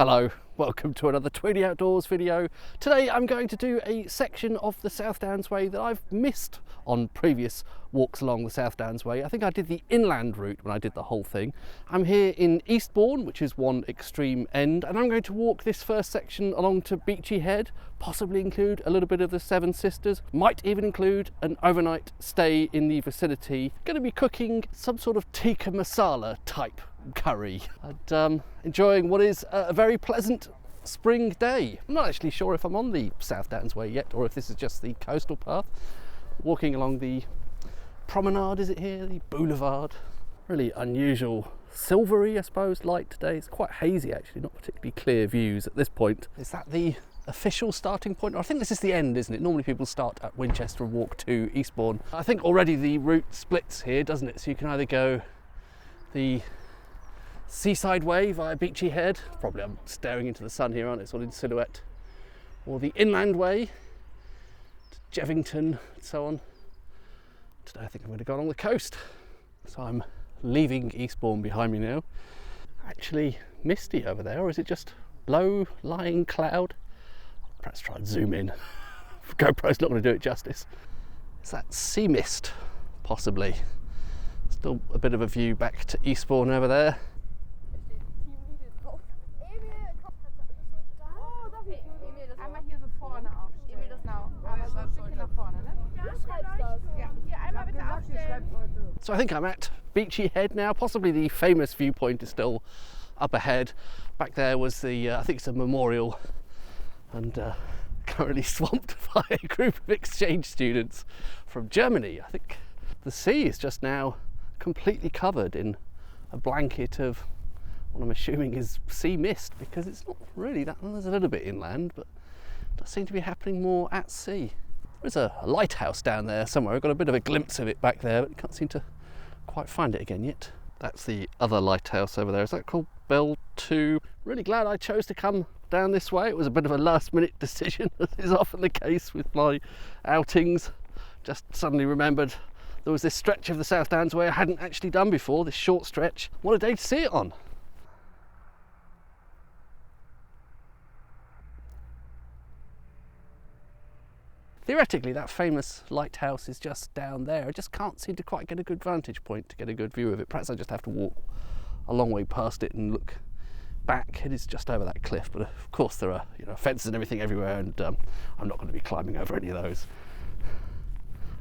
Hello, welcome to another Tweedy Outdoors video. Today I'm going to do a section of the South Downs Way that I've missed on previous walks along the South Downs Way. I think I did the inland route when I did the whole thing. I'm here in Eastbourne, which is one extreme end, and I'm going to walk this first section along to Beachy Head, possibly include a little bit of the Seven Sisters, might even include an overnight stay in the vicinity. Going to be cooking some sort of Tikka Masala type curry and enjoying what is a very pleasant spring day. I'm not actually sure if I'm on the South Downs Way yet or if this is just the coastal path. Walking along the promenade, is it here? The boulevard. Really unusual silvery, I suppose, light today. It's quite hazy actually, not particularly clear views at this point. Is that the official starting point? I think this is the end, isn't it? Normally people start at Winchester and walk to Eastbourne. I think already the route splits here, doesn't it? So you can either go the seaside way via Beachy Head, probably I'm staring into the sun here, aren't I? It's all in silhouette, or the inland way to Jevington and so on. Today I think I'm going to go along the coast, so I'm leaving Eastbourne behind me now. Actually misty over there, or is it just low lying cloud? Perhaps try and zoom in. GoPro's not going to do it justice. Is that sea mist? Possibly. Still a bit of a view back to Eastbourne over there. So I think I'm at Beachy Head now. Possibly the famous viewpoint is still up ahead. Back there was the, I think it's a memorial, and currently swamped by a group of exchange students from Germany. I think the sea is just now completely covered in a blanket of what I'm assuming is sea mist, because it's not really that, well, there's a little bit inland, but it does seem to be happening more at sea. There's a lighthouse down there somewhere. I've got a bit of a glimpse of it back there, but can't seem to quite find it again yet. That's the other lighthouse over there. Is that called Belle? Tout? Really glad I chose to come down this way. It was a bit of a last minute decision, as is often the case with my outings. Just suddenly remembered there was this stretch of the South Downs Way I hadn't actually done before, this short stretch. What a day to see it on. Theoretically, that famous lighthouse is just down there. I just can't seem to quite get a good vantage point to get a good view of it. Perhaps I just have to walk a long way past it and look back. It is just over that cliff, but of course there are, you know, fences and everything everywhere, and I'm not going to be climbing over any of those.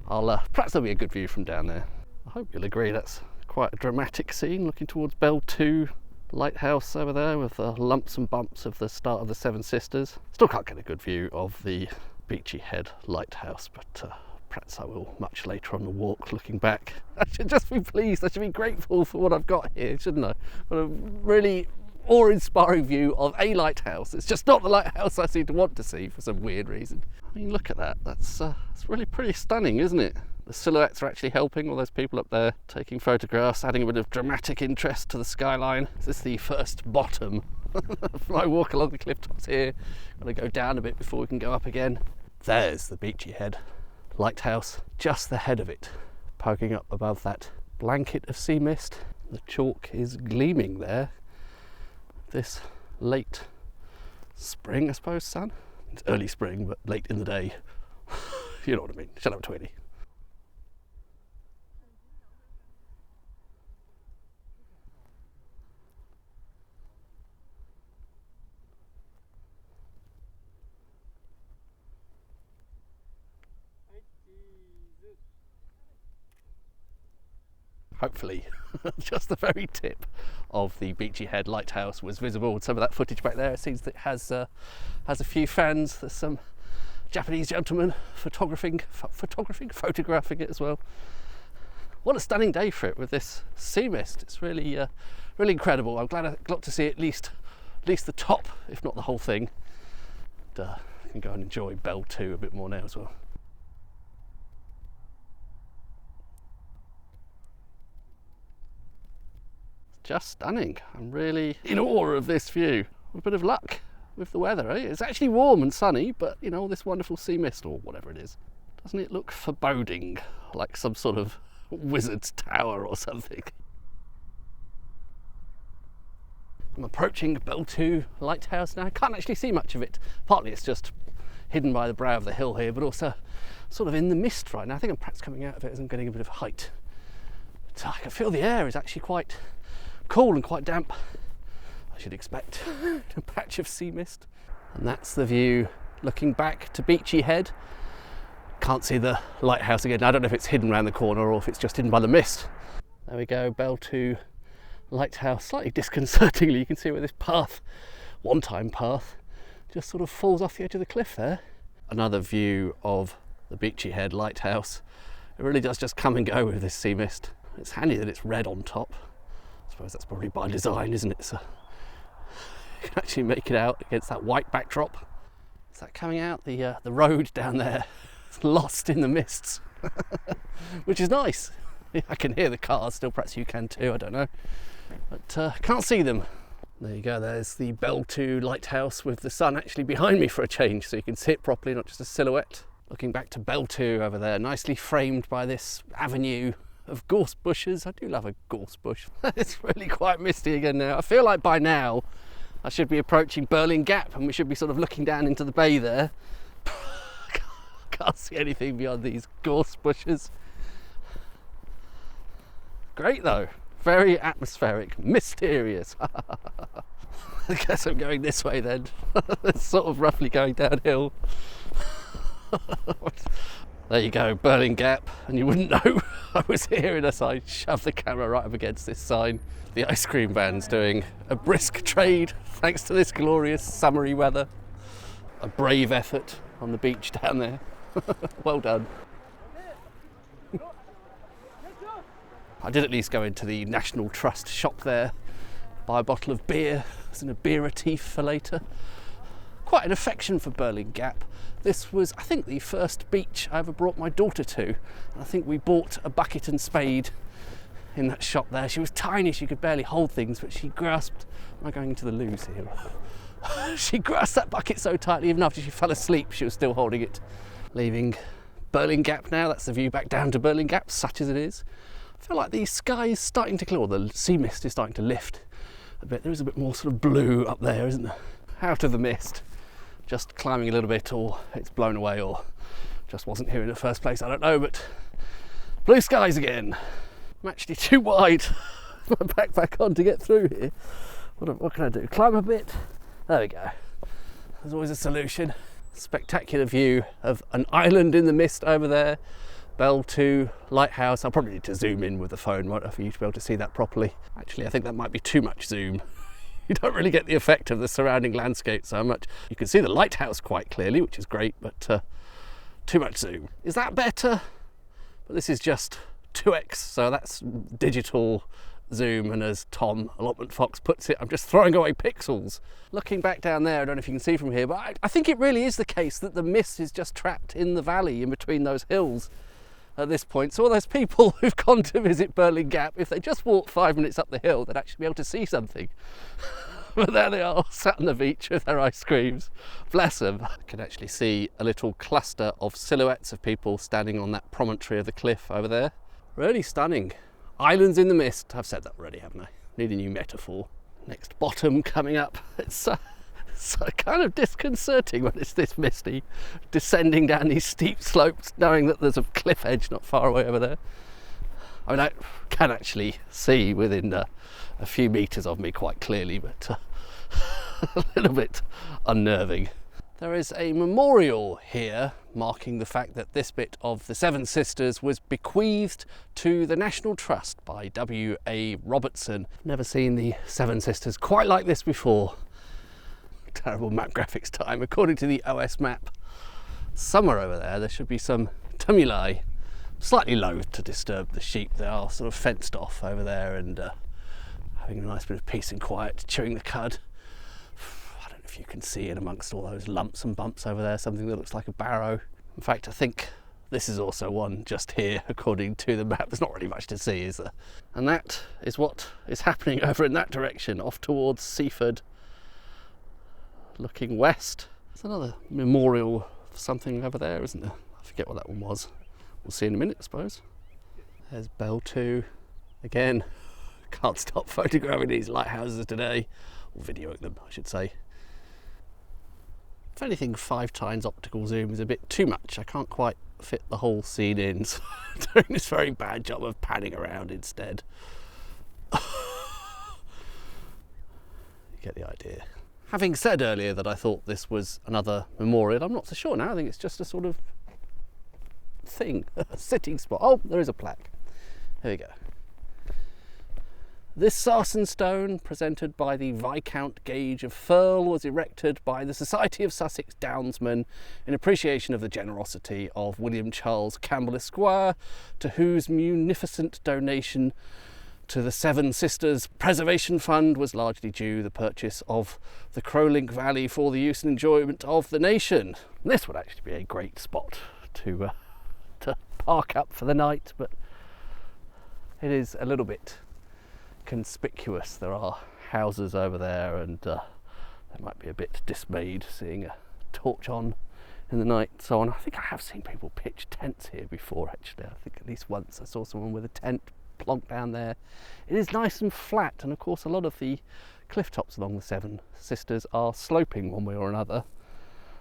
Perhaps there'll be a good view from down there. I hope you'll agree that's quite a dramatic scene, looking towards Belle Tout Lighthouse over there with the lumps and bumps of the start of the Seven Sisters. Still can't get a good view of the Beachy Head Lighthouse, but perhaps I will much later on the walk, looking back. I should just be pleased, I should be grateful for what I've got here, shouldn't I? What a really awe-inspiring view of a lighthouse. It's just not the lighthouse I seem to want to see for some weird reason. I mean, look at that. That's really pretty stunning, isn't it? The silhouettes are actually helping, all those people up there taking photographs, adding a bit of dramatic interest to the skyline. Is this the first bottom? I walk along the cliff tops here. Got to go down a bit before we can go up again. There's the Beachy Head Lighthouse, just the head of it, poking up above that blanket of sea mist. The chalk is gleaming there. This late spring, I suppose, sun. It's early spring, but late in the day. You know what I mean. Shut up, Tweedy. Hopefully just the very tip of the Beachy Head Lighthouse was visible with some of that footage back there. It seems that it has a few fans. There's some Japanese gentlemen photographing it as well. What a stunning day for it with this sea mist. It's really really incredible. I'm glad I got to see at least the top, if not the whole thing. And, I can go and enjoy Belle Tout a bit more now as well. Just stunning. I'm really in awe of this view. A bit of luck with the weather, eh? It's actually warm and sunny, but you know, all this wonderful sea mist or whatever it is. Doesn't it look foreboding, like some sort of wizard's tower or something? I'm approaching Belle Tout Lighthouse now. I can't actually see much of it. Partly it's just hidden by the brow of the hill here, but also sort of in the mist right now. I think I'm perhaps coming out of it as I'm getting a bit of height. But I can feel the air is actually quite cool and quite damp. I should expect a patch of sea mist. And that's the view looking back to Beachy Head. Can't see the lighthouse again. I don't know if it's hidden around the corner or if it's just hidden by the mist. There we go, Belle Tout Lighthouse. Slightly disconcertingly, you can see where this path, one-time path, just sort of falls off the edge of the cliff there. Another view of the Beachy Head Lighthouse. It really does just come and go with this sea mist. It's handy that it's red on top. I suppose that's probably by design, isn't it? So you can actually make it out against that white backdrop. Is that coming out? The road down there is lost in the mists, which is nice. I can hear the cars still, perhaps you can too, I don't know. But can't see them. There you go, there's the Belle Tout Lighthouse with the sun actually behind me for a change, so you can see it properly, not just a silhouette. Looking back to Belle Tout over there, nicely framed by this avenue of gorse bushes. I do love a gorse bush. It's really quite misty again now. I feel like by now I should be approaching Birling Gap and we should be sort of looking down into the bay there. Can't see anything beyond these gorse bushes. Great though, very atmospheric, mysterious. I guess I'm going this way then. It's sort of roughly going downhill. There you go, Birling Gap, and you wouldn't know I was here unless I shoved the camera right up against this sign. The ice cream van's doing a brisk trade thanks to this glorious summery weather. A brave effort on the beach down there. Well done. I did at least go into the National Trust shop there, buy a bottle of beer as an Abeeritif for later. Quite an affection for Birling Gap. This was, I think, the first beach I ever brought my daughter to. I think we bought a bucket and spade in that shop there. She was tiny, she could barely hold things, but she grasped, am I going into the loos here? She grasped that bucket so tightly, even after she fell asleep, she was still holding it. Leaving Birling Gap now, that's the view back down to Birling Gap, such as it is. I feel like the sky is starting to clear, or the sea mist is starting to lift a bit. There is a bit more sort of blue up there, isn't there? Out of the mist, just climbing a little bit, or it's blown away, or just wasn't here in the first place, I don't know, but blue skies again. I'm actually too wide my backpack on to get through here. What can I do? Climb a bit? There we go. There's always a solution. Spectacular view of an island in the mist over there. Belle Tout Lighthouse. I'll probably need to zoom in with the phone, won't I, for you to be able to see that properly. Actually, I think that might be too much zoom. You don't really get the effect of the surrounding landscape so much. You can see the lighthouse quite clearly, which is great, but too much zoom. Is that better? But this is just 2x, so that's digital zoom, and as Tom Allotment Fox puts it, I'm just throwing away pixels. Looking back down there, I don't know if you can see from here, but I think it really is the case that the mist is just trapped in the valley in between those hills at this point. So all those people who've gone to visit Birling Gap, if they just walked 5 minutes up the hill, they'd actually be able to see something. But there they are, sat on the beach with their ice creams. Bless them. I can actually see a little cluster of silhouettes of people standing on that promontory of the cliff over there. Really stunning. Islands in the mist. I've said that already, haven't I? Need a new metaphor. Next bottom coming up. It's kind of disconcerting when it's this misty, descending down these steep slopes, knowing that there's a cliff edge not far away over there. I mean, I can actually see within a few metres of me quite clearly, but a little bit unnerving. There is a memorial here marking the fact that this bit of the Seven Sisters was bequeathed to the National Trust by W.A. Robertson. Never seen the Seven Sisters quite like this before. Terrible map graphics time. According to the OS map, somewhere over there should be some tumuli. Slightly loath to disturb the sheep. They are sort of fenced off over there and having a nice bit of peace and quiet, chewing the cud. I don't know if you can see in amongst all those lumps and bumps over there something that looks like a barrow. In fact, I think this is also one just here, according to the map. There's not really much to see, is there? And that is what is happening over in that direction, off towards Seaford, looking west. There's another memorial for something over there, isn't there? I forget what that one was. We'll see in a minute, I suppose. There's Belle Tout. Again, can't stop photographing these lighthouses today. or videoing them, I should say. If anything, 5 times optical zoom is a bit too much. I can't quite fit the whole scene in, so I'm doing this very bad job of panning around instead. You get the idea. Having said earlier that I thought this was another memorial, I'm not so sure now. I think it's just a sort of thing, a sitting spot. Oh, there is a plaque. Here we go. This sarsen stone, presented by the Viscount Gage of Firle, was erected by the Society of Sussex Downsmen in appreciation of the generosity of William Charles Campbell Esquire, to whose munificent donation to the Seven Sisters Preservation Fund was largely due the purchase of the Crowlink Valley for the use and enjoyment of the nation. This would actually be a great spot to park up for the night, but it is a little bit conspicuous. There are houses over there, and they might be a bit dismayed seeing a torch on in the night and so on. I think I have seen people pitch tents here before, actually. I think at least once I saw someone with a tent plonked down there. It is nice and flat, and of course a lot of the cliff tops along the Seven Sisters are sloping one way or another,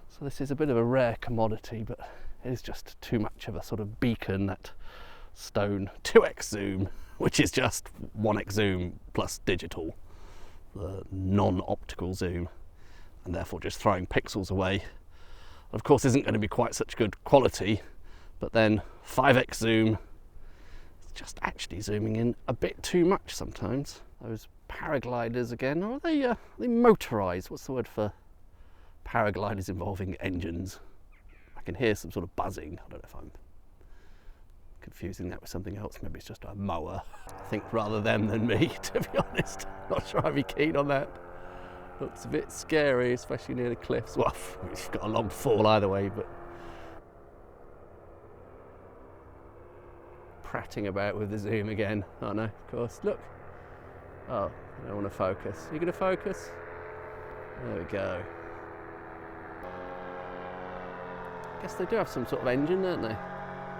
so this is a bit of a rare commodity, but it is just too much of a sort of beacon, that stone 2x zoom, which is just 1x zoom plus digital, the non-optical zoom, and therefore just throwing pixels away. Of course isn't going to be quite such good quality, but then 5x zoom, it's just actually zooming in a bit too much sometimes. Those paragliders again, are they motorised? What's the word for paragliders involving engines? I can hear some sort of buzzing. I don't know if I'm confusing that with something else. Maybe it's just a mower. I think rather them than me, to be honest. Not sure I'd be keen on that. Looks a bit scary, especially near the cliffs. Well, it's got a long fall either way, but prattling about with the zoom again. Oh no, of course. Look. Oh, I don't want to focus. You going to focus? There we go. I guess they do have some sort of engine, don't they?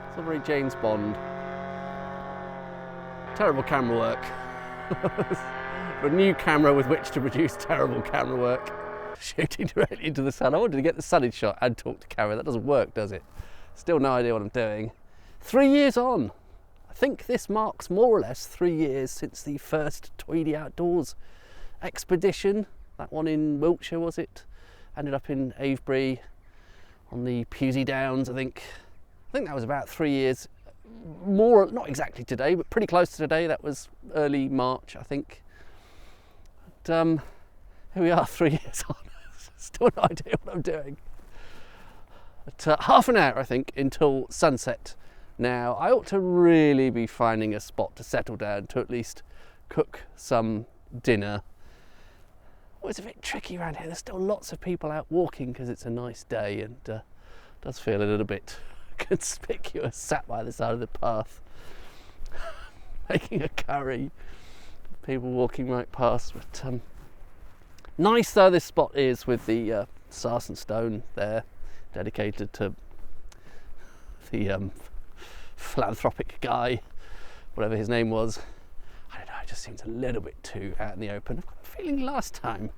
It's not very James Bond. Terrible camera work. A new camera with which to produce terrible camera work. Shooting directly into the sun. I wanted to get the sunny shot and talk to camera. That doesn't work, does it? Still no idea what I'm doing. 3 years on. I think this marks more or less 3 years since the first Tweedy Outdoors expedition. That one in Wiltshire, was it? Ended up in Avebury on the Pewsey Downs, I think. I think that was about 3 years, more, not exactly today, but pretty close to today. That was early March, I think. But here we are, 3 years on. Still no idea what I'm doing. But half an hour, I think, until sunset. Now, I ought to really be finding a spot to settle down to at least cook some dinner. Oh, it's a bit tricky around here. There's still lots of people out walking because it's a nice day, and does feel a little bit conspicuous sat by the side of the path making a curry. People walking right past. But nice though this spot is, with the sarsen stone there dedicated to the philanthropic guy, whatever his name was. I don't know, it just seems a little bit too out in the open. I've got a feeling last time,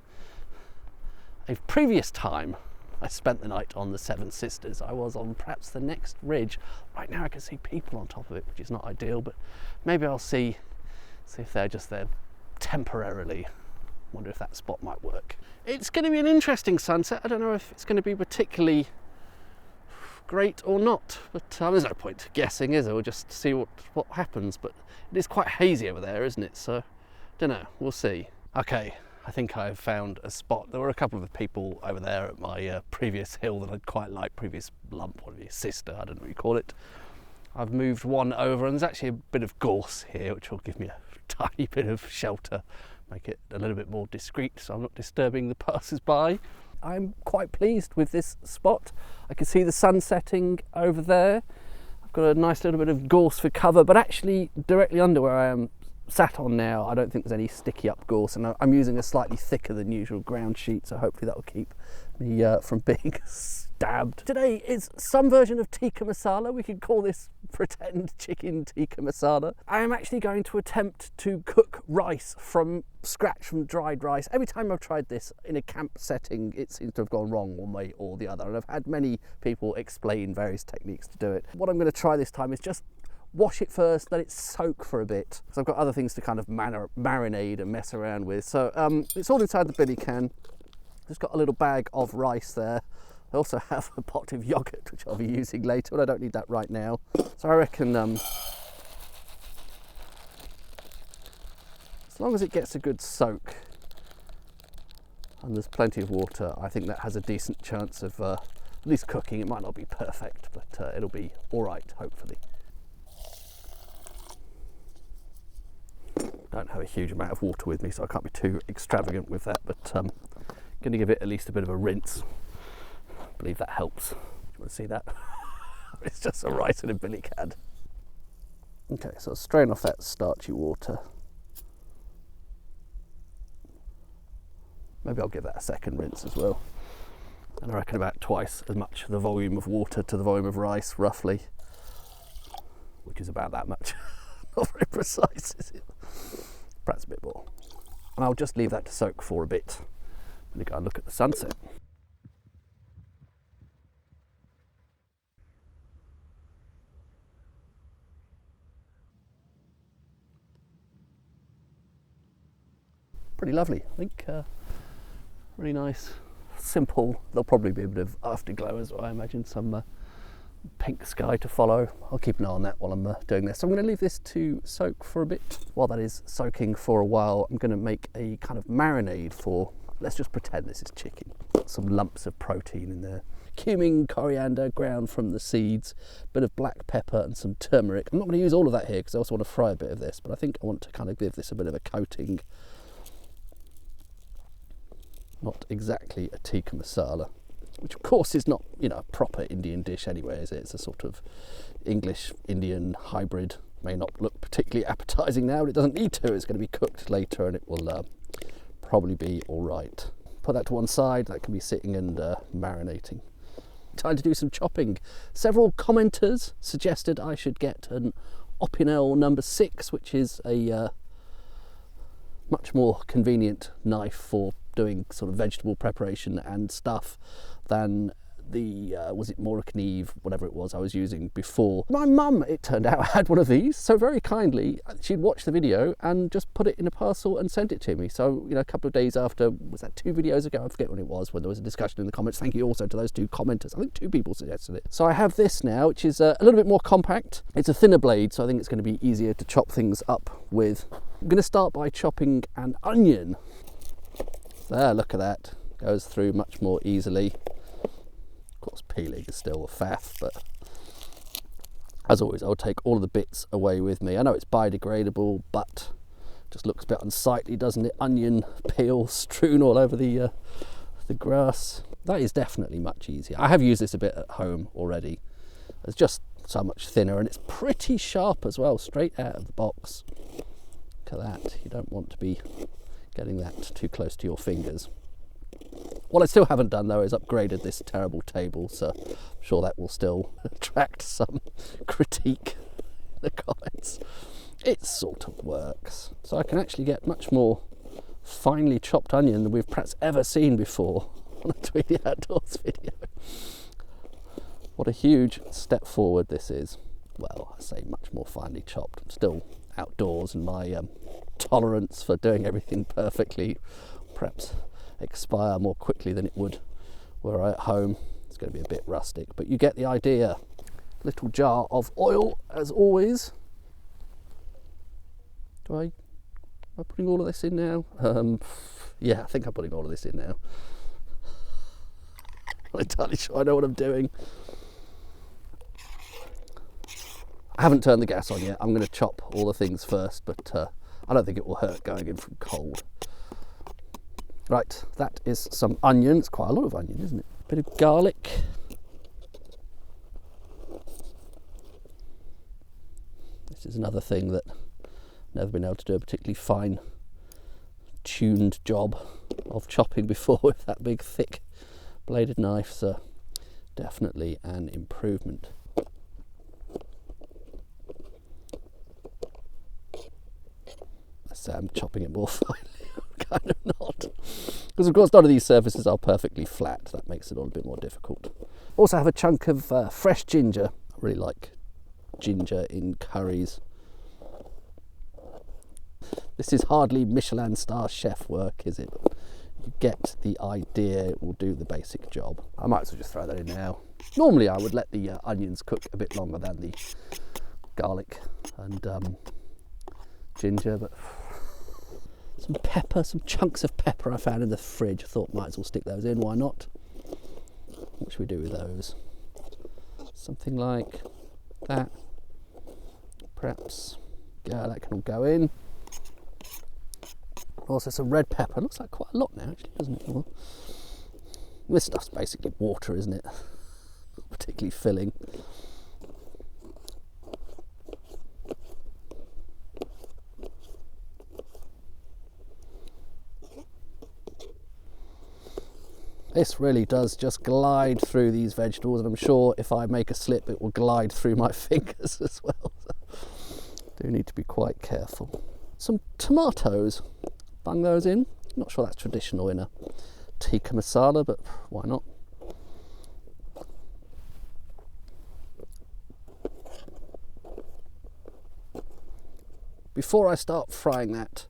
a previous time I spent the night on the Seven Sisters, I was on perhaps the next ridge. Right now I can see people on top of it, which is not ideal, but maybe I'll see if they're just there temporarily. Wonder if that spot might work. It's going to be an interesting sunset. I don't know if it's going to be particularly great or not, but there's no point guessing, is there? We'll just see what happens. But it is quite hazy over there, isn't it? So don't know, we'll see. Okay, I think I've found a spot. There were a couple of people over there at my previous hill that I'd quite like, previous lump, or sister, I don't know what you call it. I've moved one over, and there's actually a bit of gorse here, which will give me a tiny bit of shelter, make it a little bit more discreet so I'm not disturbing the passers-by. I'm quite pleased with this spot. I can see the sun setting over there. I've got a nice little bit of gorse for cover, but actually directly under where I am sat on now. I don't think there's any sticky up gorse, and I'm using a slightly thicker than usual ground sheet, so hopefully that will keep me from being stabbed. Today is some version of Tikka Masala. We could call this pretend chicken Tikka Masala. I am actually going to attempt to cook rice from scratch, from dried rice. Every time I've tried this in a camp setting, it seems to have gone wrong one way or the other, and I've had many people explain various techniques to do it. What I'm going to try this time is just wash it first, let it soak for a bit, because I've got other things to kind of marinade and mess around with. So it's all inside the billy can. Just got a little bag of rice there. I also have a pot of yogurt, which I'll be using later, but I don't need that right now. So I reckon as long as it gets a good soak and there's plenty of water, I think that has a decent chance of at least cooking. It might not be perfect, but it'll be all right, hopefully. Don't have a huge amount of water with me, so I can't be too extravagant with that, but I'm going to give it at least a bit of a rinse. I believe that helps. Do you want to see that? It's just a rice in a billy can. Okay, so I'll strain off that starchy water. Maybe I'll give that a second rinse as well. And I reckon about twice as much the volume of water to the volume of rice, roughly, which is about that much. Not very precise, is it? Perhaps a bit more. And I'll just leave that to soak for a bit. I'm going to go and look at the sunset. Pretty lovely, I think. Really nice, simple. There'll probably be a bit of afterglow as well, I imagine, some pink sky to follow. I'll keep an eye on that while I'm doing this. So I'm going to leave this to soak for a bit. While that is soaking for a while, I'm going to make a kind of marinade for, let's just pretend this is chicken. Got some lumps of protein in there. Cumin, coriander, ground from the seeds, a bit of black pepper and some turmeric. I'm not going to use all of that here because I also want to fry a bit of this, but I think I want to kind of give this a bit of a coating. Not exactly a tikka masala, which of course is not, you know, a proper Indian dish anyway, is it? It's a sort of English-Indian hybrid. May not look particularly appetizing now, but it doesn't need to. It's going to be cooked later and it will probably be all right. Put that to one side. That can be sitting and marinating. Time to do some chopping. Several commenters suggested I should get an Opinel number 6, which is a much more convenient knife for doing sort of vegetable preparation and stuff than the was it Morakniv, whatever it was I was using before. My mum, it turned out, had one of these, so very kindly she'd watched the video and just put it in a parcel and sent it to me. So, you know, a couple of days after, was that 2 videos ago? I forget when it was, when there was a discussion in the comments. Thank you also to those 2 commenters. I think 2 people suggested it. So I have this now, which is a little bit more compact. It's a thinner blade, so I think it's going to be easier to chop things up with. I'm going to start by chopping an onion. There, look at that. Goes through much more easily. Of course, peeling is still a faff, but as always, I'll take all of the bits away with me. I know it's biodegradable, but it just looks a bit unsightly, doesn't it? Onion peel strewn all over the grass. That is definitely much easier. I have used this a bit at home already. It's just so much thinner, and it's pretty sharp as well, straight out of the box. Look at that. You don't want to be getting that too close to your fingers. What I still haven't done though is upgraded this terrible table, so I'm sure that will still attract some critique in the comments. It sort of works. So I can actually get much more finely chopped onion than we've perhaps ever seen before on a Tweedy Outdoors video. What a huge step forward this is. Well, I say much more finely chopped. I'm still outdoors, and my tolerance for doing everything perfectly perhaps expire more quickly than it would were I at home. It's going to be a bit rustic, but you get the idea. Little jar of oil as always. Am I putting all of this in now? Yeah, I think I'm putting all of this in now. I'm not entirely sure I know what I'm doing. I haven't turned the gas on yet. I'm going to chop all the things first, but I don't think it will hurt going in from cold. Right, that is some onion. It's quite a lot of onion, isn't it? Bit of garlic. This is another thing that Never been able to do a particularly fine tuned job of chopping before with that big thick bladed knife, so definitely an improvement. I say I'm chopping it more finely. Kind of not, because of course none of these surfaces are perfectly flat. That makes it all a bit more difficult. Also have a chunk of fresh ginger. I really like ginger in curries. This is hardly Michelin star chef work, is it? But you get the idea, it will do the basic job. I might as well just throw that in now. Normally I would let the onions cook a bit longer than the garlic and ginger, but some pepper, some chunks of pepper I found in the fridge. I thought might as well stick those in, why not? What should we do with those? Something like that, perhaps. Yeah, that can all go in. Also some red pepper. Looks like quite a lot now actually, doesn't it? Well, this stuff's basically water, isn't it? Not particularly filling. This really does just glide through these vegetables, and I'm sure if I make a slip it will glide through my fingers as well. So do need to be quite careful. Some tomatoes, bung those in. Not sure that's traditional in a Tikka Masala, but why not? Before I start frying that,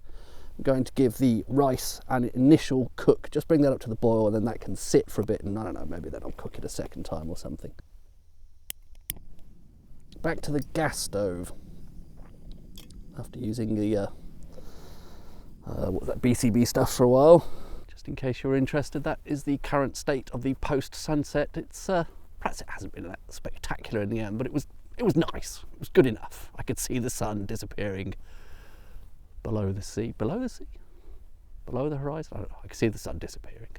I'm going to give the rice an initial cook. Just bring that up to the boil, and then that can sit for a bit, and I don't know, maybe then I'll cook it a second time or something. Back to the gas stove. After using the what was that, BCB stuff for a while. Just in case you're interested, that is the current state of the post-sunset. It's perhaps it hasn't been that spectacular in the end, but it was nice. It was good enough. I could see the sun disappearing below the sea. Below the sea? Below the horizon? I don't know. I could see the sun disappearing.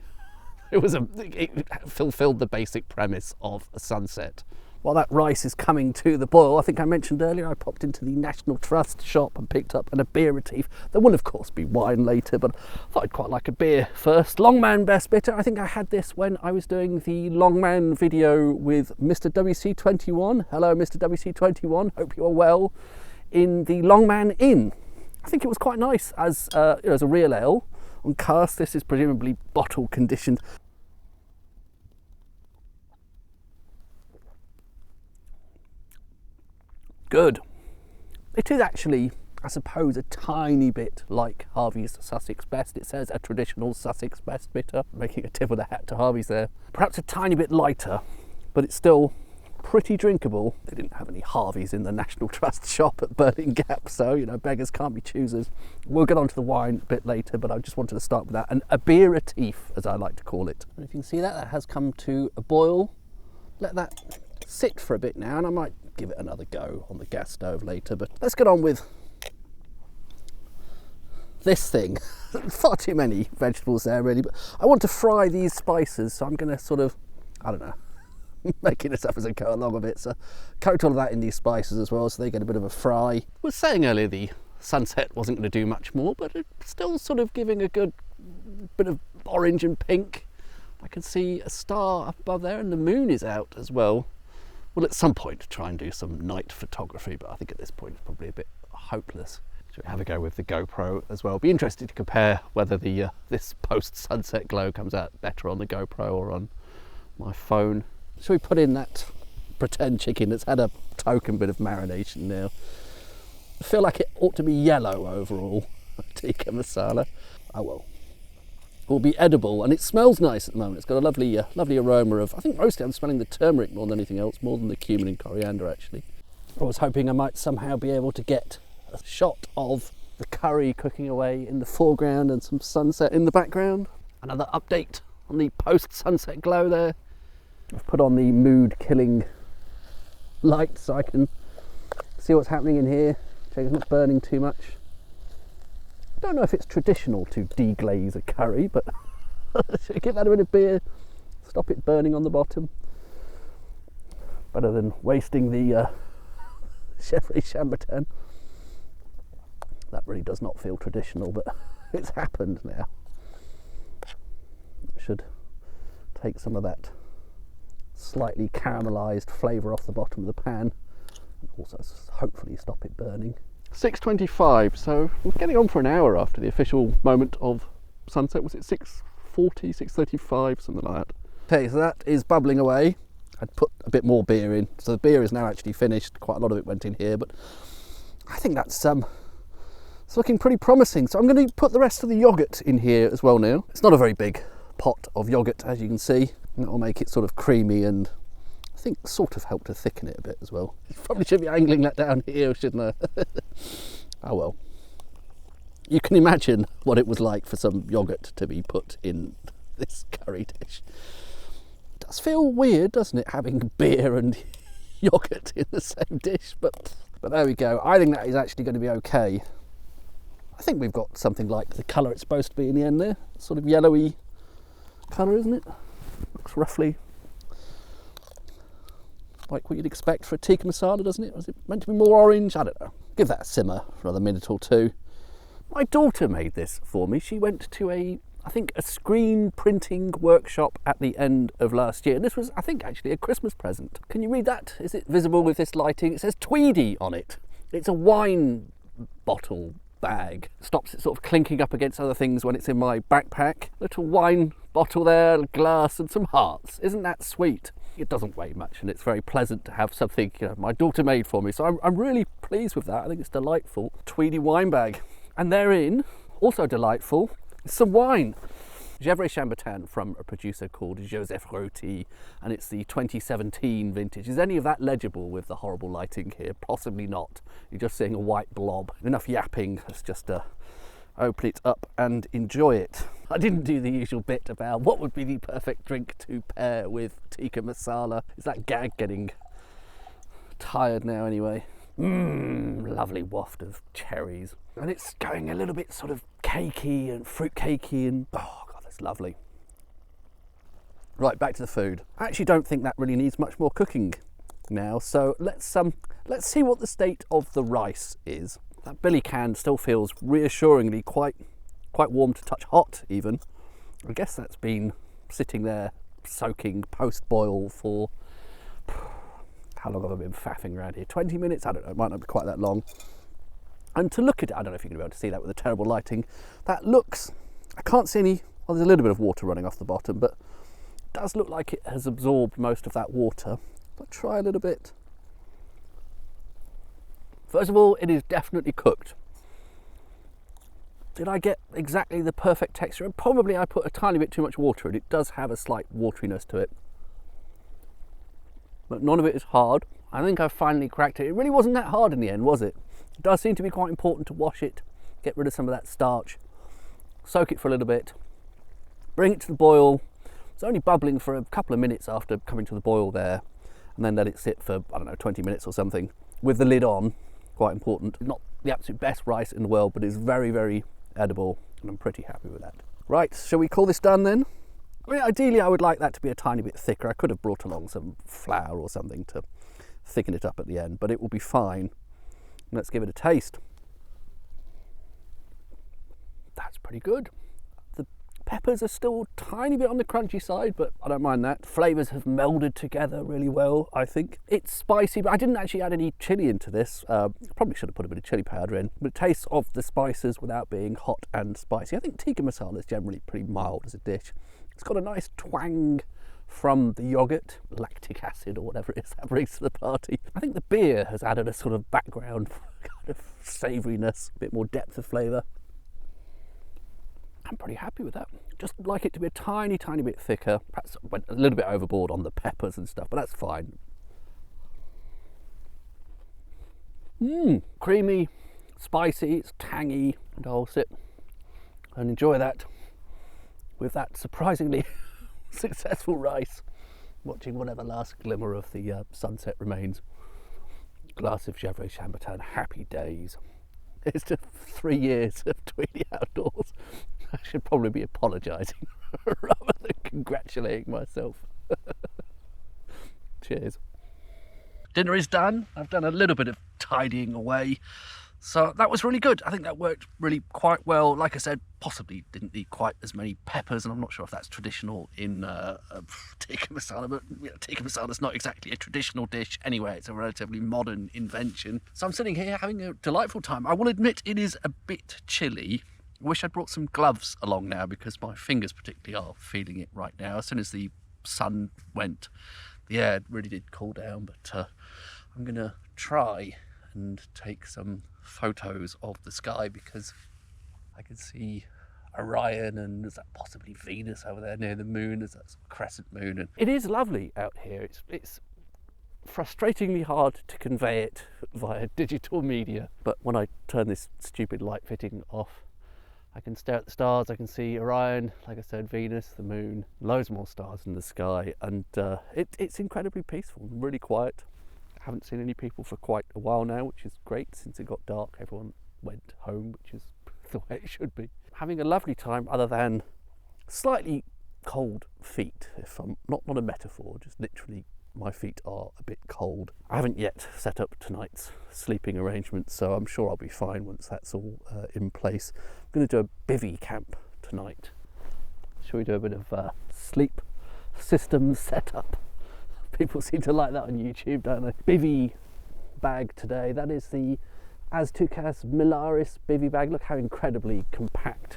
It fulfilled the basic premise of a sunset. While that rice is coming to the boil, I think I mentioned earlier, I popped into the National Trust shop and picked up an Abeeritif. There will of course be wine later, but I thought I'd quite like a beer first. Longman Best Bitter. I think I had this when I was doing the Longman video with Mr. WC21. Hello Mr. WC21, hope you are well. In the Longman Inn. I think it was quite nice as, as a real ale. On cask, this is presumably bottle conditioned. Good. It is actually, I suppose, a tiny bit like Harvey's Sussex Best. It says a traditional Sussex Best bitter, making a tip of the hat to Harvey's there. Perhaps a tiny bit lighter, but it's still pretty drinkable. They didn't have any Harveys in the National Trust shop at Birling Gap, so, you know, beggars can't be choosers. We'll get on to the wine a bit later, but I just wanted to start with that. An Abeeritif, as I like to call it. And if you can see that, that has come to a boil. Let that sit for a bit now, and I might give it another go on the gas stove later, but let's get on with this thing. Far too many vegetables there really, but I want to fry these spices, so I'm going to sort of, I don't know, making this up as I go along a bit, so coat all of that in these spices as well, so they get a bit of a fry. I was saying earlier the sunset wasn't going to do much more, but it's still sort of giving a good bit of orange and pink. I can see a star up above there, and the moon is out as well. We'll at some point try and do some night photography, but I think at this point it's probably a bit hopeless. Should we have a go with the GoPro as well? Be interested to compare whether the this post-sunset glow comes out better on the GoPro or on my phone. Should we put in that pretend chicken that's had a token bit of marination now? I feel like it ought to be yellow overall. Tikka Masala. Oh well. Will be edible, and it smells nice at the moment. It's got a lovely lovely aroma of, I think mostly I'm smelling the turmeric more than anything else, more than the cumin and coriander actually. I was hoping I might somehow be able to get a shot of the curry cooking away in the foreground and some sunset in the background. Another update on the post-sunset glow there. I've put on the mood killing light so I can see what's happening in here, check it's not burning too much. I don't know if it's traditional to deglaze a curry, but should I give that a bit of beer, stop it burning on the bottom? Better than wasting the Gevrey Chambertin. That really does not feel traditional, but it's happened now. It should take some of that slightly caramelised flavour off the bottom of the pan, and also hopefully stop it burning. 6:25, so we're getting on for an hour after the official moment of sunset. Was it 6:40, 6:35, something like that? Okay, so that is bubbling away. I'd put a bit more beer in, so the beer is now actually finished. Quite a lot of it went in here, but I think that's it's looking pretty promising. So I'm going to put the rest of the yoghurt in here as well now. It's not a very big pot of yoghurt, as you can see. And that will make it sort of creamy and I think sort of help to thicken it a bit as well. Probably should be angling that down here, shouldn't I? Oh well. You can imagine what it was like for some yoghurt to be put in this curry dish. It does feel weird, doesn't it, having beer and yoghurt in the same dish, but there we go. I think that is actually going to be okay. I think we've got something like the colour it's supposed to be in the end there. Sort of yellowy colour, isn't it? Looks roughly like what you'd expect for a tikka masala, doesn't it? Was it meant to be more orange? I don't know. Give that a simmer for another minute or two. My daughter made this for me. She went to I think a screen printing workshop at the end of last year. And this was, I think, actually a Christmas present. Can you read that? Is it visible with this lighting? It says Tweedy on it. It's a wine bottle bag. Stops it sort of clinking up against other things when it's in my backpack. Little wine bottle there, glass and some hearts. Isn't that sweet? It doesn't weigh much and it's very pleasant to have something, you know, my daughter made for me. So I'm really pleased with that. I think it's delightful. Tweedy wine bag. And therein, also delightful, is some wine. Gevrey Chambertin from a producer called Gevrey, and it's the 2017 vintage. Is any of that legible with the horrible lighting here? Possibly not. You're just seeing a white blob. Enough yapping. Let's just open it up and enjoy it. I didn't do the usual bit about what would be the perfect drink to pair with tikka masala. Is that gag getting tired now anyway? Lovely waft of cherries. And it's going a little bit sort of cakey and fruit cakey and oh god, that's lovely. Right, back to the food. I actually don't think that really needs much more cooking now, so let's see what the state of the rice is. That billy can still feels reassuringly quite warm to touch, hot even. I guess that's been sitting there soaking post-boil for, how long have I been faffing around here? 20 minutes? I don't know, it might not be quite that long. And to look at it, I don't know if you're going to be able to see that with the terrible lighting, that looks, I can't see any, well there's a little bit of water running off the bottom, but it does look like it has absorbed most of that water. I'll try a little bit. First of all, it is definitely cooked. Did I get exactly the perfect texture? And probably I put a tiny bit too much water in. It does have a slight wateriness to it. But none of it is hard. I think I've finally cracked it. It really wasn't that hard in the end, was it? It does seem to be quite important to wash it, get rid of some of that starch, soak it for a little bit, bring it to the boil. It's only bubbling for a couple of minutes after coming to the boil there, and then let it sit for, I don't know, 20 minutes or something with the lid on. Quite important. Not the absolute best rice in the world, but it's very, very edible, and I'm pretty happy with that. Right, shall we call this done then? I mean, ideally I would like that to be a tiny bit thicker. I could have brought along some flour or something to thicken it up at the end, but it will be fine. Let's give it a taste. That's pretty good. The peppers are still a tiny bit on the crunchy side, but I don't mind that. Flavours have melded together really well, I think. It's spicy, but I didn't actually add any chilli into this. Probably should have put a bit of chilli powder in, but it tastes of the spices without being hot and spicy. I think tikka masala is generally pretty mild as a dish. It's got a nice twang from the yoghurt, lactic acid or whatever it is that brings to the party. I think the beer has added a sort of background kind of savouriness, a bit more depth of flavour. I'm pretty happy with that. Just like it to be a tiny bit thicker. Perhaps went a little bit overboard on the peppers and stuff, but that's fine. Creamy, spicy, it's tangy, and I'll sit and enjoy that with that surprisingly successful rice, watching whatever last glimmer of the sunset remains. Glass of Gevrey Chambertin, happy days. It's just 3 years of Tweedy outdoors. I should probably be apologising rather than congratulating myself. Cheers. Dinner is done. I've done a little bit of tidying away. So that was really good. I think that worked really quite well. Like I said, possibly didn't need quite as many peppers, and I'm not sure if that's traditional in Tikka Masala, but Tikka Masala is not exactly a traditional dish anyway. It's a relatively modern invention. So I'm sitting here having a delightful time. I will admit it is a bit chilly. I wish I'd brought some gloves along now, because my fingers particularly are feeling it right now. As soon as the sun went, the air really did cool down, but I'm going to try and take some photos of the sky, because I can see Orion, and there's that possibly Venus over there near the moon. There's that sort of crescent moon, and it is lovely out here. It's frustratingly hard to convey it via digital media, but when I turn this stupid light fitting off, I can stare at the stars. I can see Orion, like I said, Venus, the moon, loads more stars in the sky, and it's incredibly peaceful, really quiet. I haven't seen any people for quite a while now, which is great. Since it got dark, everyone went home, which is the way it should be. Having a lovely time, other than slightly cold feet, if I'm not a metaphor, just literally my feet are a bit cold. I haven't yet set up tonight's sleeping arrangements, so I'm sure I'll be fine once that's all in place. I'm going to do a bivvy camp tonight. Shall we do a bit of sleep system setup? People seem to like that on YouTube, don't they? Bivvy bag today. That is the Aztucas Milaris bivvy bag. Look how incredibly compact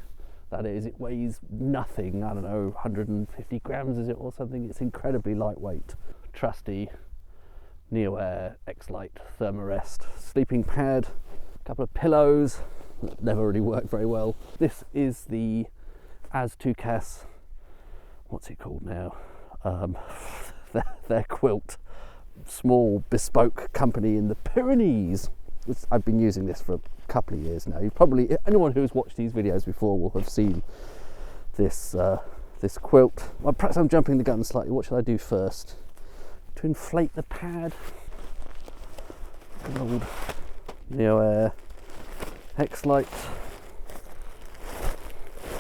that is. It weighs nothing. I don't know, 150 grams is it or something. It's incredibly lightweight. Trusty Neo-Air X-Lite Thermarest sleeping pad. A couple of pillows that never really work very well. This is the Aztucas, what's it called now? Their quilt, small bespoke company in the Pyrenees. I've been using this for a couple of years now. Anyone who's watched these videos before will have seen this this quilt. Well, perhaps I'm jumping the gun slightly. What should I do first? To inflate the pad. Good old Neo-Air X-Lite,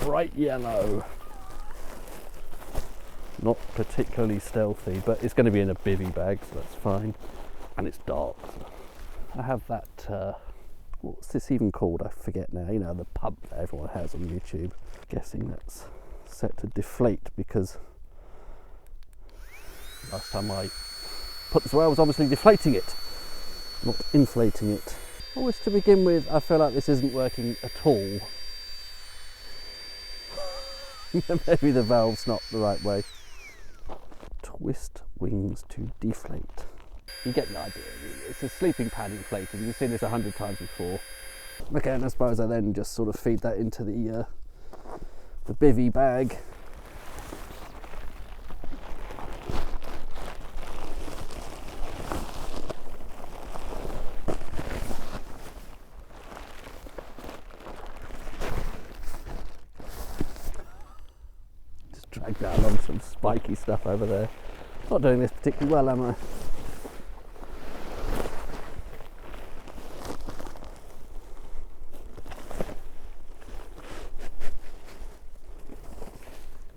bright yellow. Not particularly stealthy, but it's going to be in a bivvy bag, so that's fine. And it's dark. I have that, what's this even called? I forget now. You know, the pump that everyone has on YouTube. Guessing that's set to deflate, because last time I put this away I was obviously deflating it, not inflating it. Always to begin with, I feel like this isn't working at all. Maybe the valve's not the right way. Twist wings to deflate. You get the idea. It's a sleeping pad inflating. You've seen this 100 times before. Okay, and I suppose I then just sort of feed that into the bivvy bag. Just drag that along some spiky stuff over there. Not doing this particularly well, am I?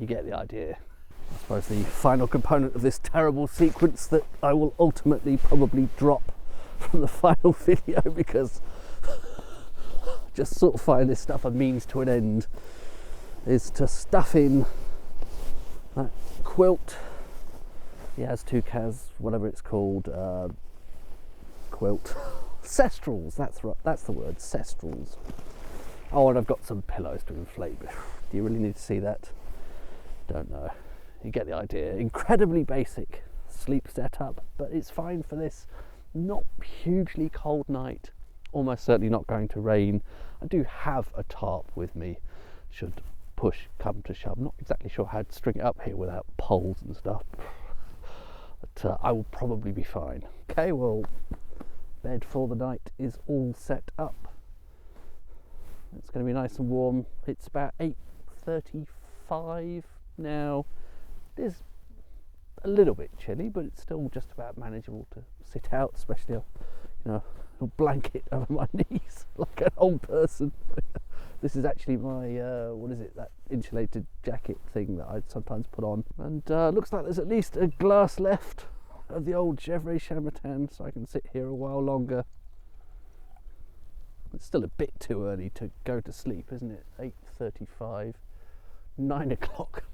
You get the idea. I suppose the final component of this terrible sequence that I will ultimately probably drop from the final video, because just sort of find this stuff a means to an end, is to stuff in that quilt, the Aztucas, whatever it's called, quilt. Cestrals, that's right, that's the word, cestrals. Oh, and I've got some pillows to inflate. Do you really need to see that? Don't know. You get the idea. Incredibly basic sleep setup, but it's fine for this not hugely cold night. Almost certainly not going to rain. I do have a tarp with me, should push come to shove. I'm not exactly sure how to string it up here without poles and stuff, but I will probably be fine. Okay, well, bed for the night is all set up. It's going to be nice and warm. It's about 8:35 now. It is a little bit chilly, but it's still just about manageable to sit out, especially a blanket over my knees like an old person. This is actually my what is it, that insulated jacket thing that I sometimes put on, and looks like there's at least a glass left of the old Gevrey Chambertin, so I can sit here a while longer. It's still a bit too early to go to sleep, isn't it? 8:35, 9 o'clock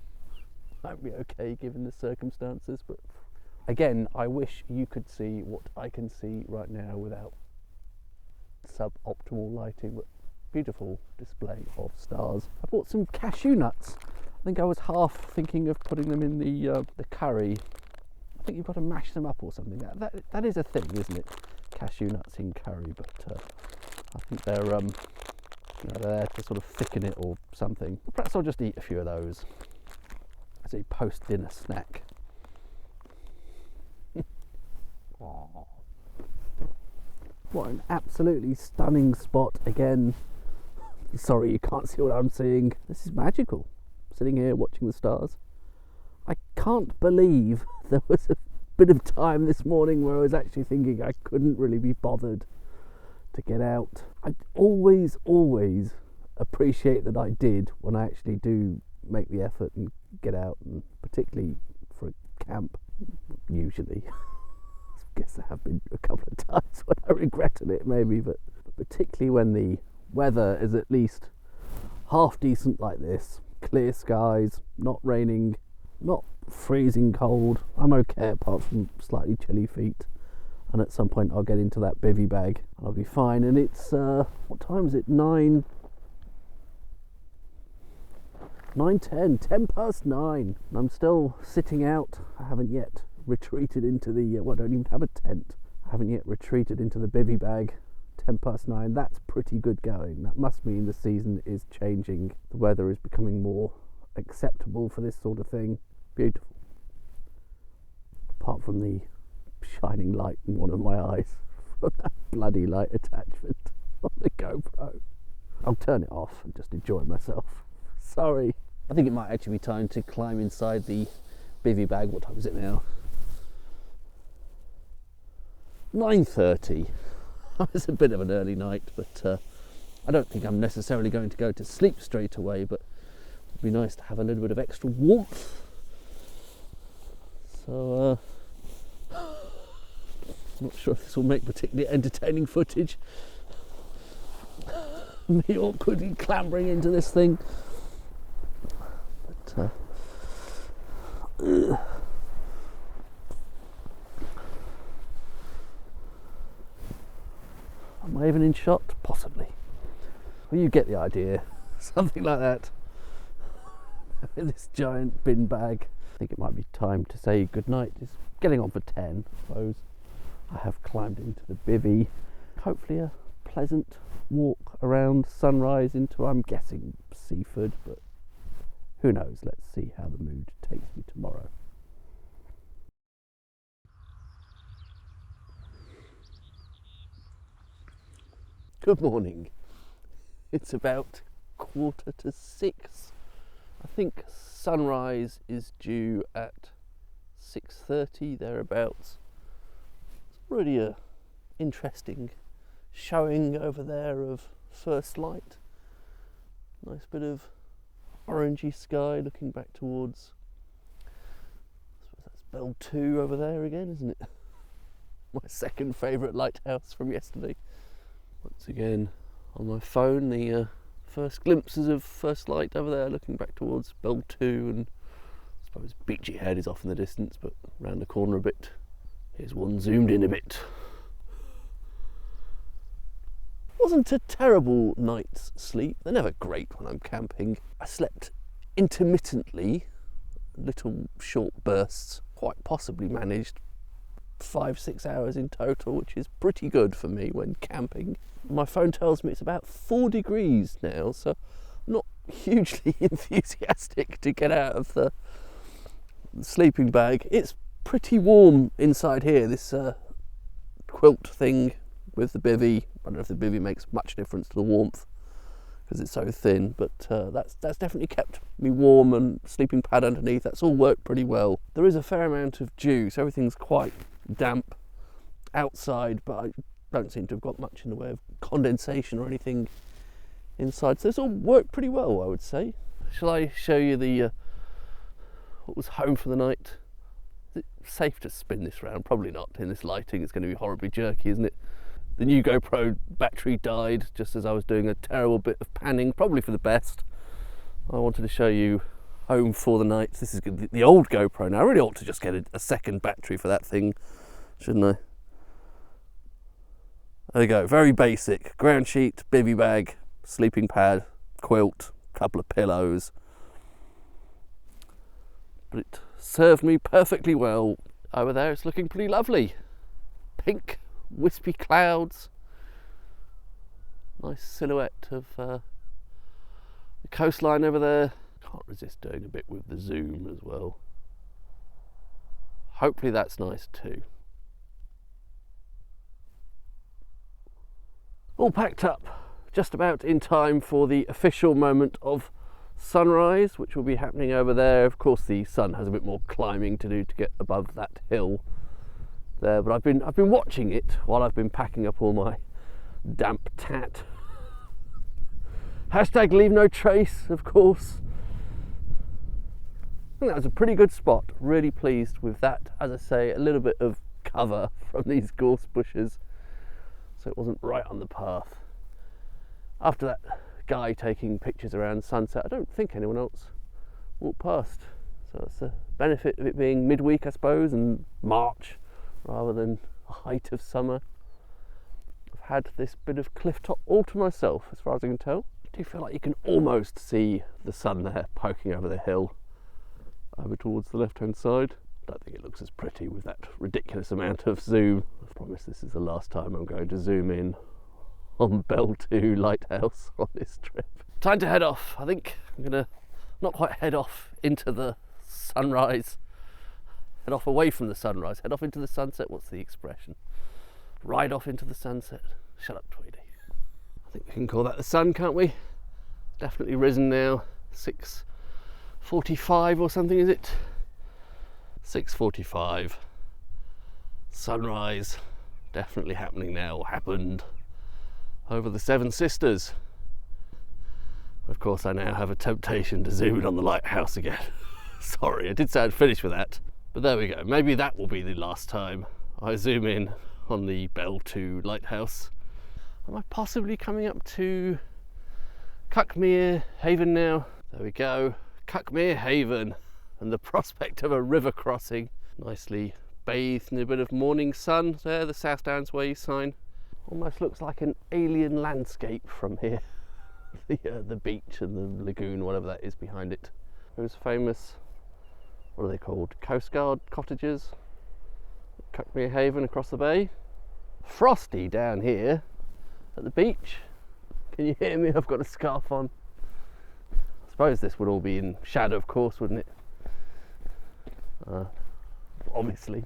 might be okay given the circumstances, but again, I wish you could see what I can see right now without suboptimal lighting, but beautiful display of stars. I bought some cashew nuts. I think I was half thinking of putting them in the curry. I think you've got to mash them up or something. That is a thing, isn't it? Cashew nuts in curry, but I think they're they're there to sort of thicken it or something. Perhaps I'll just eat a few of those as a post-dinner snack. Oh. What an absolutely stunning spot again. Sorry you can't see what I'm seeing. This is magical, sitting here watching the stars. I can't believe there was a bit of time this morning where I was actually thinking I couldn't really be bothered to get out. I always appreciate that I did when I actually do make the effort and get out, and particularly for a camp, usually. I guess there have been a couple of times when I regretted it maybe, but particularly when the weather is at least half decent like this, clear skies, not raining, not freezing cold, I'm okay apart from slightly chilly feet, and at some point I'll get into that bivvy bag and I'll be fine. And it's what time is it? 10 past 9. I'm still sitting out. I haven't yet retreated into the well, I don't even have a tent. I haven't yet retreated into the bivvy bag. 10 past 9, that's pretty good going. That must mean the season is changing. The weather is becoming more acceptable for this sort of thing. Beautiful. Apart from the shining light in one of my eyes from that bloody light attachment on the GoPro. I'll turn it off and just enjoy myself. Sorry. I think it might actually be time to climb inside the bivvy bag. What time is it now? 9:30. It's a bit of an early night, but I don't think I'm necessarily going to go to sleep straight away, but it'd be nice to have a little bit of extra warmth. So I'm not sure if this will make particularly entertaining footage. Me awkwardly clambering into this thing. But am I even in shot? Possibly. Well, you get the idea. Something like that. In this giant bin bag. I think it might be time to say goodnight. It's getting on for 10, I suppose. I have climbed into the bivvy. Hopefully a pleasant walk around sunrise into, I'm guessing, Seaford, but who knows. Let's see how the mood takes me tomorrow. Good morning. It's about 5:45. I think sunrise is due at 6:30 thereabouts. It's already a interesting showing over there of first light. Nice bit of orangey sky looking back towards, I suppose that's Belle Tout over there again, isn't it? My second favourite lighthouse from yesterday. Once again on my phone, the first glimpses of first light over there looking back towards Belle Tout, and I suppose Beachy Head is off in the distance, but round the corner a bit. Here's one zoomed in a bit. Wasn't a terrible night's sleep. They're never great when I'm camping. I slept intermittently, little short bursts, quite possibly managed 5-6 hours in total, which is pretty good for me when camping. My phone tells me it's about 4 degrees now, so I'm not hugely enthusiastic to get out of the sleeping bag. It's pretty warm inside here, this quilt thing with the bivvy. I don't know if the bivvy makes much difference to the warmth because it's so thin, but that's definitely kept me warm, and sleeping pad underneath, that's all worked pretty well. There is a fair amount of dew, so everything's quite damp outside, but I don't seem to have got much in the way of condensation or anything inside, so it's all worked pretty well, I would say. Shall I show you the what was home for the night? Is it safe to spin this round? Probably not. In this lighting it's going to be horribly jerky, isn't it? The new GoPro battery died just as I was doing a terrible bit of panning, probably for the best. I wanted to show you home for the night. This is the old GoPro now. I really ought to just get a second battery for that thing, shouldn't I? There we go, very basic. Ground sheet, bivvy bag, sleeping pad, quilt, couple of pillows. But it served me perfectly well. Over there it's looking pretty lovely. Pink, wispy clouds. Nice silhouette of the coastline over there. Can't resist doing a bit with the zoom as well. Hopefully that's nice too. All packed up, just about in time for the official moment of sunrise, which will be happening over there. Of course the sun has a bit more climbing to do to get above that hill there, but I've been watching it while I've been packing up all my damp tat. Hashtag leave no trace, of course. I think that was a pretty good spot. Really pleased with that. As I say, a little bit of cover from these gorse bushes, so it wasn't right on the path. After that guy taking pictures around sunset, I don't think anyone else walked past. So it's a benefit of it being midweek, I suppose, and March rather than the height of summer. I've had this bit of cliff top all to myself, as far as I can tell. I do feel like you can almost see the sun there poking over the hill over towards the left hand side. I don't think it looks as pretty with that ridiculous amount of zoom. I promise this is the last time I'm going to zoom in on Belle, Lighthouse on this trip. Time to head off. I think I'm gonna not quite head off into the sunrise, head off away from the sunrise, head off into the sunset. What's the expression? Ride off into the sunset. Shut up, Tweedy. I think we can call that the sun, can't we? Definitely risen now. 6:45 or something, is it? 6:45. Sunrise definitely happening now, or happened, over the Seven Sisters. Of course I now have a temptation to zoom in on the lighthouse again. Sorry, I did say I'd finish with that, but there we go. Maybe that will be the last time I zoom in on the Belle Lighthouse. Am I possibly coming up to Cuckmere Haven now? There we go, Cuckmere Haven, and the prospect of a river crossing. Nicely bathed in a bit of morning sun there, the South Downs Way sign. Almost looks like an alien landscape from here. The beach and the lagoon, whatever that is behind it. Those famous, what are they called? Coast Guard cottages. Cuckmere Haven across the bay. Frosty down here at the beach. Can you hear me? I've got a scarf on. I suppose this would all be in shadow, of course, wouldn't it? Obviously.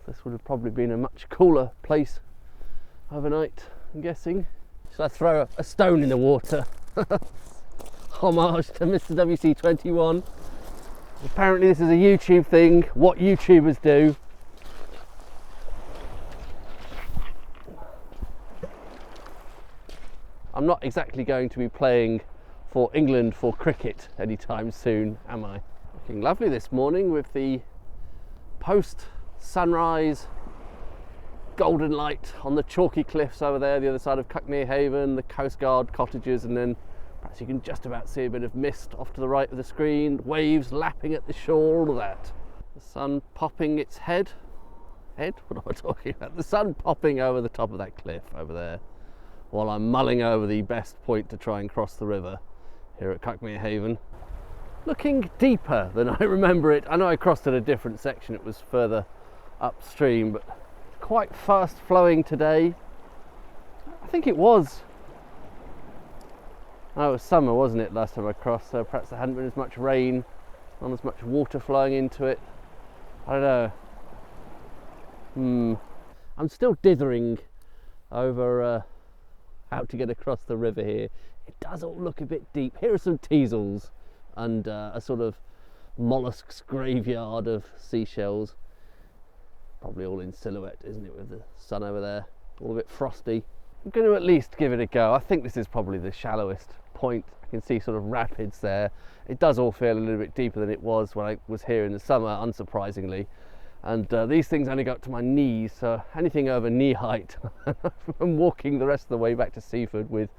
This would have probably been a much cooler place overnight, I'm guessing. Shall I throw a stone in the water? Homage to Mr. WC21. Apparently this is a YouTube thing, what YouTubers do. I'm not exactly going to be playing for England for cricket anytime soon, am I? Looking lovely this morning with the post sunrise golden light on the chalky cliffs over there, the other side of Cuckmere Haven, the Coast Guard cottages, and then perhaps you can just about see a bit of mist off to the right of the screen, waves lapping at the shore, all of that. The sun popping its head? What am I talking about? The sun popping over the top of that cliff over there while I'm mulling over the best point to try and cross the river here at Cuckmere Haven. Looking deeper than I remember it. I know I crossed at a different section, it was further upstream, but quite fast flowing today. I think it was. Oh, it was summer, wasn't it, last time I crossed, so perhaps there hadn't been as much rain, not as much water flowing into it. I don't know. I'm still dithering over how to get across the river here. It does all look a bit deep. Here are some teasels and a sort of mollusks graveyard of seashells. Probably all in silhouette, isn't it, with the sun over there, all a bit frosty. I'm going to at least give it a go. I think this is probably the shallowest point. I can see sort of rapids there. It does all feel a little bit deeper than it was when I was here in the summer, unsurprisingly. And these things only go up to my knees, so anything over knee height, I'm walking the rest of the way back to Seaford with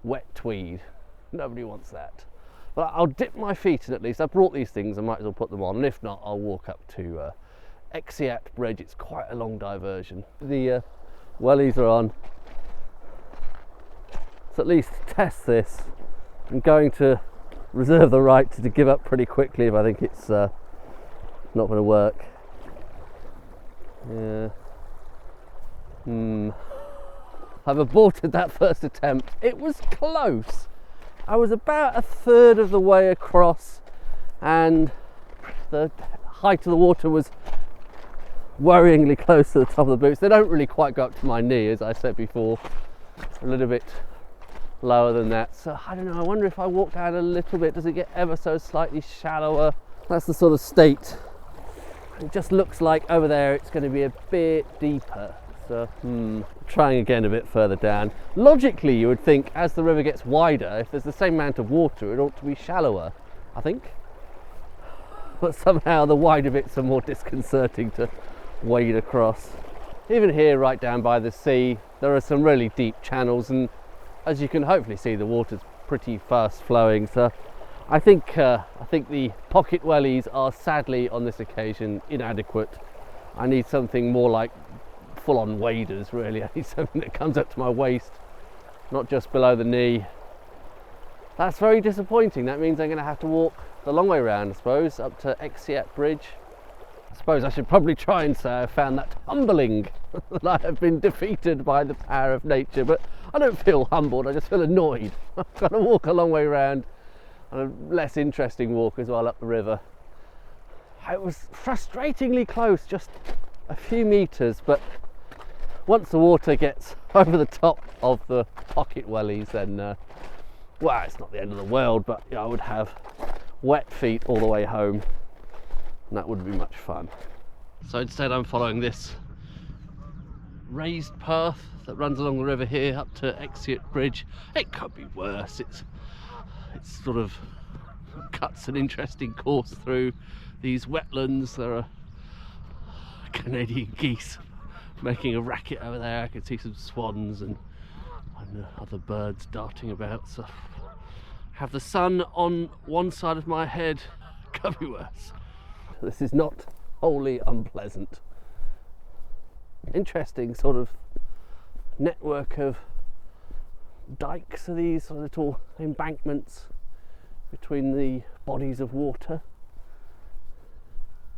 wet tweed. Nobody wants that. But I'll dip my feet in at least. I brought these things, I might as well put them on, and if not, I'll walk up to Exceat Bridge. It's quite a long diversion. The wellies are on. So at least test this. I'm going to reserve the right to give up pretty quickly if I think it's not going to work. Yeah. I've aborted that first attempt. It was close. I was about a third of the way across and the height of the water was worryingly close to the top of the boots. They don't really quite go up to my knee, as I said before. A little bit lower than that. So I don't know, I wonder if I walk down a little bit, does it get ever so slightly shallower? That's the sort of state. It just looks like over there it's going to be a bit deeper. So trying again a bit further down. Logically you would think as the river gets wider, if there's the same amount of water, it ought to be shallower, I think. But somehow the wider bits are more disconcerting to wade across. Even here right down by the sea there are some really deep channels, and as you can hopefully see the water's pretty fast flowing, so I think the pocket wellies are sadly on this occasion inadequate. I need something more like full-on waders really. I need something that comes up to my waist, not just below the knee. That's very disappointing. That means I'm going to have to walk the long way around, I suppose, up to Exceat Bridge. I suppose I should probably try and say I found that humbling, that I have been defeated by the power of nature, but I don't feel humbled, I just feel annoyed. I've got to walk a long way around on a less interesting walk as well up the river. It was frustratingly close, just a few metres, but once the water gets over the top of the pocket wellies, then well, it's not the end of the world, but you know, I would have wet feet all the way home, and that would be much fun. So instead I'm following this raised path that runs along the river here up to Exceat Bridge. It could be worse. It's sort of cuts an interesting course through these wetlands. There are Canadian geese making a racket over there. I can see some swans and other birds darting about. So have the sun on one side of my head, could be worse. This is not wholly unpleasant. Interesting sort of network of dikes, are these sort of little embankments between the bodies of water.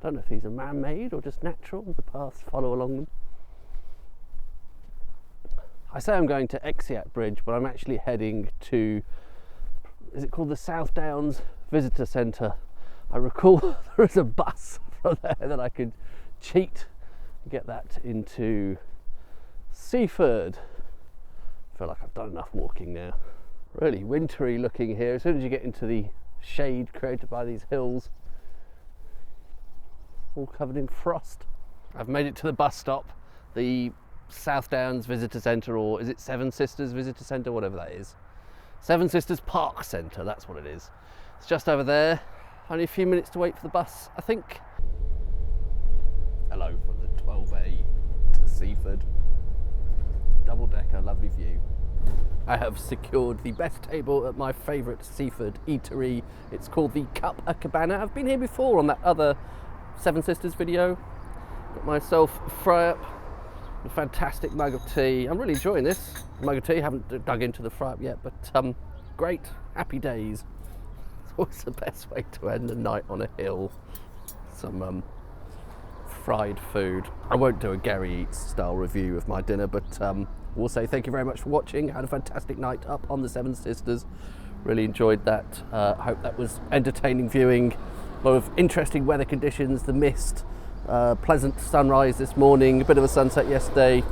Don't know if these are man-made or just natural, the paths follow along them. I say I'm going to Exceat Bridge, but I'm actually heading to, is it called the South Downs Visitor Centre? I recall there is a bus from there that I could cheat and get that into Seaford. I feel like I've done enough walking now. Really wintry looking here. As soon as you get into the shade created by these hills, all covered in frost. I've made it to the bus stop, the South Downs Visitor Centre, or is it Seven Sisters Visitor Centre, whatever that is. Seven Sisters Park Centre, that's what it is. It's just over there. Only a few minutes to wait for the bus, I think. Hello from the 12A to Seaford. Double decker, lovely view. I have secured the best table at my favourite Seaford eatery. It's called the Cup-a-Cabana. I've been here before on that other Seven Sisters video. Got myself a fry up, a fantastic mug of tea. I'm really enjoying this mug of tea. Haven't dug into the fry up yet, but great, happy days. It's always the best way to end the night on a hill. Some fried food. I won't do a Gary Eats style review of my dinner, but we'll say thank you very much for watching. Had a fantastic night up on the Seven Sisters. Really enjoyed that. Hope that was entertaining viewing. A lot of interesting weather conditions, the mist, pleasant sunrise this morning, a bit of a sunset yesterday.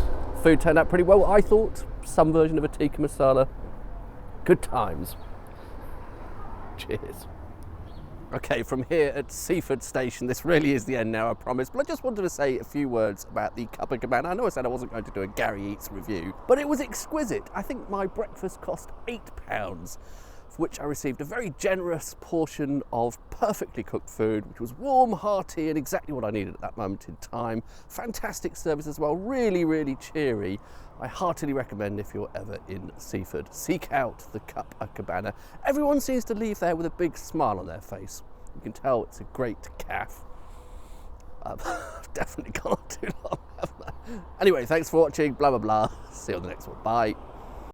Food turned out pretty well, I thought. Some version of a Tikka Masala. Good times. Cheers. Okay, from here at Seaford Station, this really is the end now, I promise, but I just wanted to say a few words about the Cup-a-Cabana. I know I said I wasn't going to do a Gary Eats review, but it was exquisite. I think my breakfast cost £8 for which I received a very generous portion of perfectly cooked food, which was warm, hearty, and exactly what I needed at that moment in time. Fantastic service as well, really, really cheery. I heartily recommend if you're ever in Seaford, seek out the Cup-a-Cabana. Everyone seems to leave there with a big smile on their face. You can tell it's a great cafe. I've definitely gone on too long, haven't I? Anyway, thanks for watching, blah, blah, blah. See you on the next one. Bye.